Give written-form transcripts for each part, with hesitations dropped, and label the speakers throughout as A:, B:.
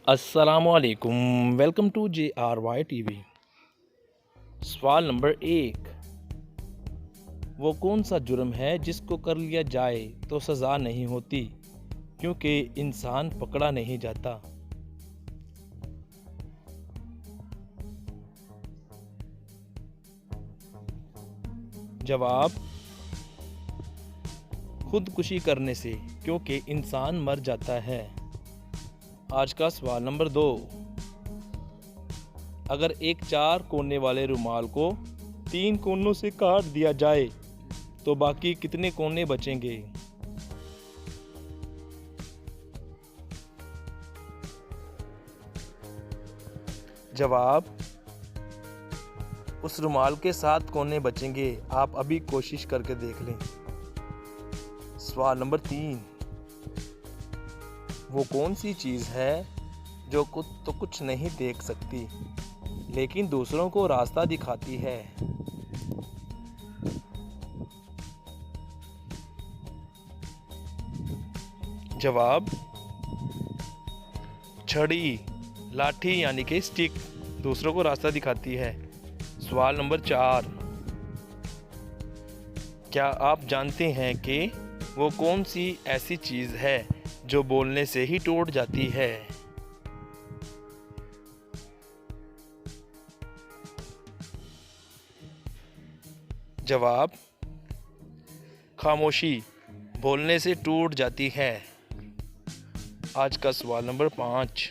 A: अस्सलामुअलैकुम। Welcome to JRY TV। सवाल नंबर 1, वो कौन सा जुर्म है जिसको कर लिया जाए तो सज़ा नहीं होती क्योंकि इंसान पकड़ा नहीं जाता? जवाब, खुदकुशी करने से, क्योंकि इंसान मर जाता है। आज का सवाल नंबर 2, अगर एक 4 कोने वाले रुमाल को 3 कोनों से काट दिया जाए तो बाकी कितने कोने बचेंगे? जवाब, उस रुमाल के 7 कोने बचेंगे। आप अभी कोशिश करके देख लें। सवाल नंबर 3, वो कौन सी चीज़ है जो खुद तो कुछ नहीं देख सकती लेकिन दूसरों को रास्ता दिखाती है? जवाब, छड़ी, लाठी यानी कि स्टिक दूसरों को रास्ता दिखाती है। सवाल नंबर 4, क्या आप जानते हैं कि वो कौन सी ऐसी चीज़ है जो बोलने से ही टूट जाती है? जवाब, खामोशी बोलने से टूट जाती है। आज का सवाल नंबर 5,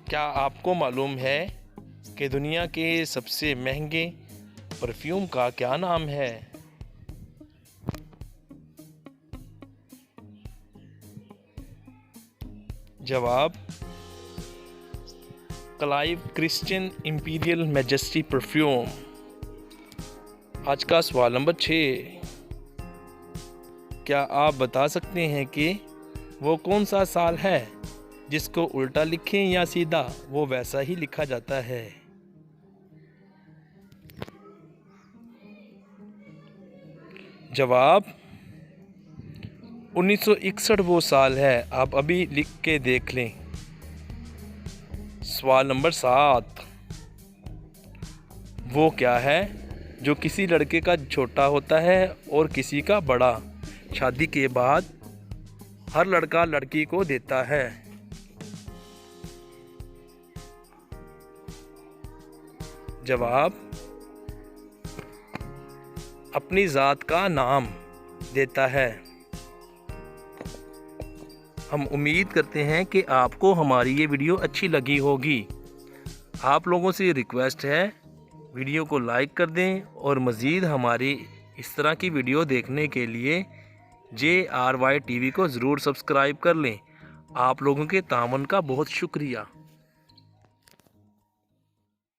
A: क्या आपको मालूम है कि दुनिया के सबसे महंगे परफ्यूम का क्या नाम है? जवाब, Clive Christian imperial majesty perfume. आज का सवाल नंबर 6, क्या आप बता सकते हैं कि वो कौन सा साल है जिसको उल्टा लिखें या सीधा वो वैसा ही लिखा जाता है? जवाब, 1961 वो साल है। आप अभी लिख के देख लें। सवाल नंबर 7, वो क्या है जो किसी लड़के का छोटा होता है और किसी का बड़ा? शादी के बाद हर लड़का लड़की को देता है। जवाब, अपनी ज़ात का नाम देता है। हम उम्मीद करते हैं कि आपको हमारी ये वीडियो अच्छी लगी होगी। आप लोगों से रिक्वेस्ट है, वीडियो को लाइक कर दें और मज़ीद हमारी इस तरह की वीडियो देखने के लिए JRY TV को ज़रूर सब्सक्राइब कर लें। आप लोगों के ताउन का बहुत शुक्रिया।